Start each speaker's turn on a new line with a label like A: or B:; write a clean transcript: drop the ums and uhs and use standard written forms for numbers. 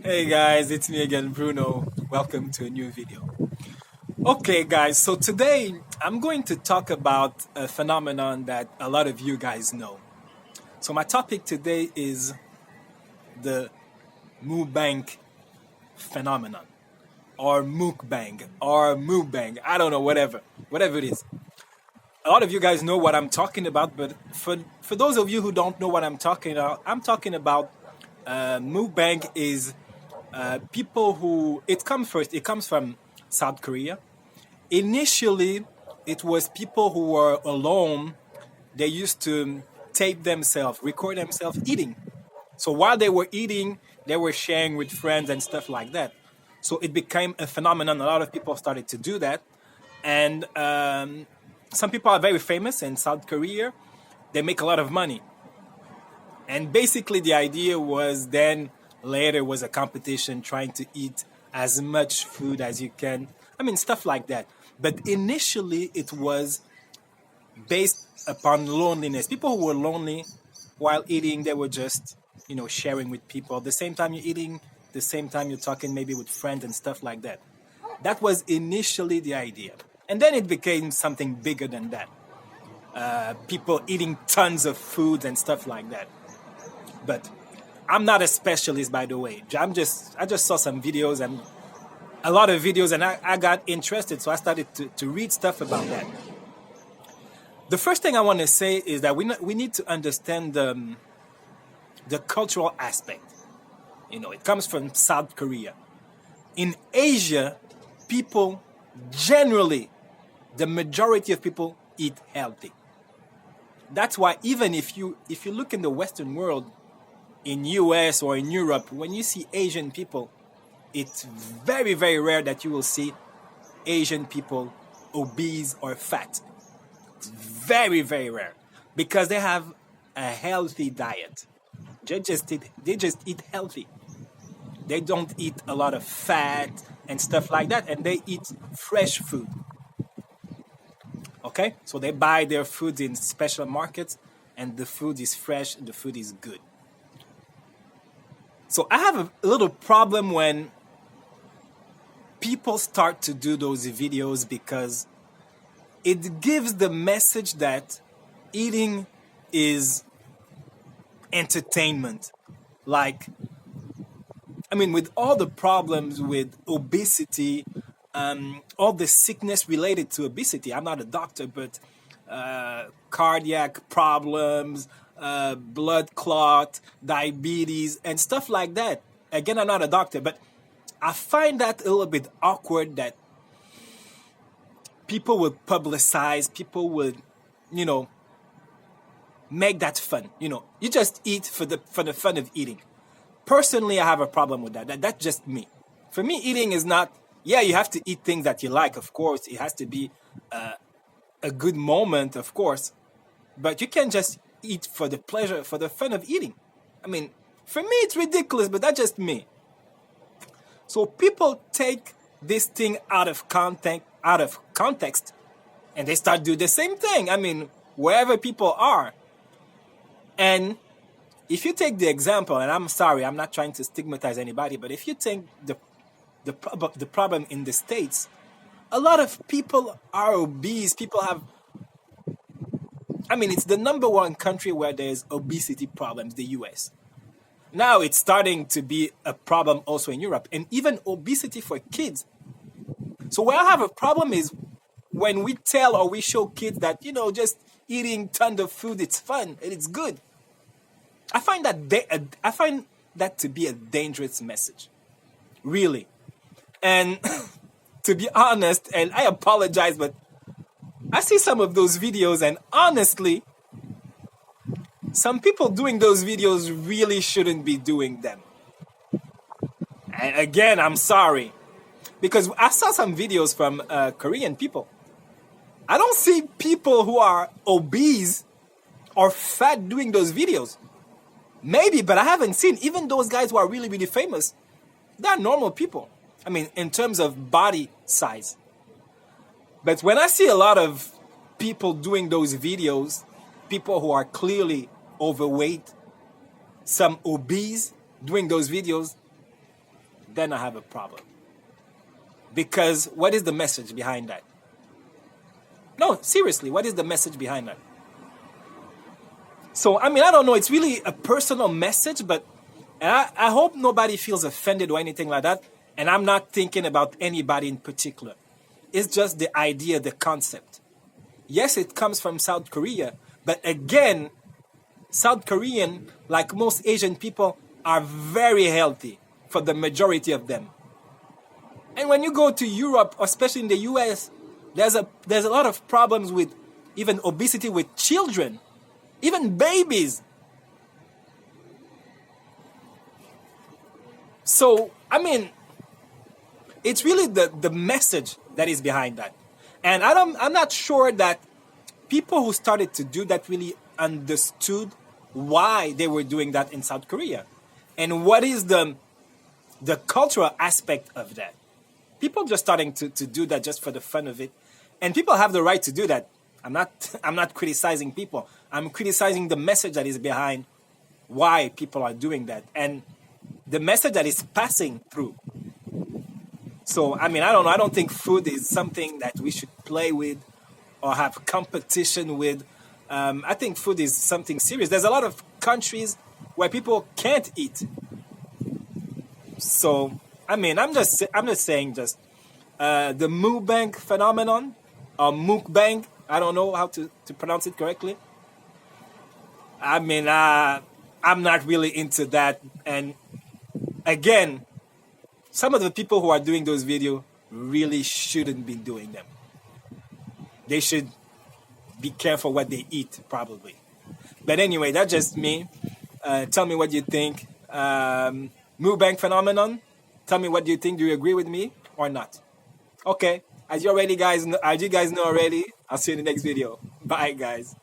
A: Hey guys, it's me again, Bruno. Welcome to a new video. Okay, guys, so today I'm going to talk about a phenomenon that a lot of you guys know. So, my topic today is the MUKBANG Phenomenon, or mukbang. I don't know, whatever it is. A lot of you guys know what I'm talking about, but for those of you who don't know what I'm talking about mukbang is people who it comes from South Korea. Initially, it was people who were alone. They used to tape themselves, record themselves eating. So while they were eating, they were sharing with friends and stuff like that. So it became a phenomenon. A lot of people started to do that, and some people are very famous in South Korea. They make a lot of money. And basically, the idea was then later was a competition trying to eat as much food as you can. I mean, stuff like that. But initially, it was based upon loneliness. People who were lonely while eating, they were just, sharing with people. At the same time you're eating, the same time you're talking maybe with friends and stuff like that. That was initially the idea. And then it became something bigger than that. People eating tons of food and stuff like that. But I'm not a specialist, by the way. I just saw some videos and a lot of videos, and I got interested, so I started to read stuff about that. The first thing I want to say is that we need to understand the cultural aspect. It comes from South Korea. In Asia, people generally, the majority of people eat healthy. That's why even if you look in the Western world, in US or in Europe, when you see Asian people, it's very, very rare that you will see Asian people obese or fat. It's very, very rare because they have a healthy diet. They just eat healthy. They don't eat a lot of fat and stuff like that, and they eat fresh food. Okay? So they buy their food in special markets, and the food is fresh and the food is good. So I have a little problem when people start to do those videos because it gives the message that eating is entertainment. With all the problems with obesity, all the sickness related to obesity, I'm not a doctor, but cardiac problems, blood clot, diabetes, and stuff like that. Again, I'm not a doctor, but I find that a little bit awkward that people would publicize, people would, make that fun. You just eat for the fun of eating. Personally, I have a problem with that. That's just me. For me, eating is not, you have to eat things that you like, of course. It has to be a good moment, of course. But you can't just eat for the pleasure, for the fun of eating. For me, it's ridiculous, but that's just me. So people take this thing out of context, and they start doing the same thing. Wherever people are. And if you take the example, and I'm sorry, I'm not trying to stigmatize anybody, but if you take the problem in the States, a lot of people are obese. People have, it's the number one country where there's obesity problems, the US. Now it's starting to be a problem also in Europe, and even obesity for kids. So where I have a problem is when we tell or we show kids that, just eating tons of food, it's fun and it's good. I find that to be a dangerous message. Really. And to be honest, and I apologize, but I see some of those videos, and honestly, some people doing those videos really shouldn't be doing them. And again, I'm sorry. Because I saw some videos from Korean people. I don't see people who are obese or fat doing those videos. Maybe, but I haven't seen. Even those guys who are really, really famous, they're normal people. In terms of body size. But when I see a lot of people doing those videos, people who are clearly overweight, some obese doing those videos, then I have a problem. Because what is the message behind that? No, seriously, what is the message behind that? So, I mean, I don't know. It's really a personal message, but I hope nobody feels offended or anything like that. And I'm not thinking about anybody in particular. It's just the idea, the concept. Yes, it comes from South Korea, but again, South Korean, like most Asian people, are very healthy for the majority of them. And when you go to Europe, especially in the US, there's a lot of problems with even obesity with children, even babies. So, I mean, it's really the message that is behind that. And I'm not sure that people who started to do that really understood why they were doing that in South Korea. And what is the cultural aspect of that. People just starting to do that just for the fun of it. And people have the right to do that. I'm not criticizing people. I'm criticizing the message that is behind why people are doing that. And the message that is passing through. So, I mean, I don't know. I don't think food is something that we should play with or have competition with. I think food is something serious. There's a lot of countries where people can't eat. So, I mean, I'm just saying the MUKBANG phenomenon or mukbang. I don't know how to pronounce it correctly. I mean, I'm not really into that. And again, some of the people who are doing those videos really shouldn't be doing them. They should be careful what they eat, probably. But anyway, that's just me. Tell me what you think. MUKBANG phenomenon. Tell me what you think. Do you agree with me or not? Okay. As you guys know already, I'll see you in the next video. Bye, guys.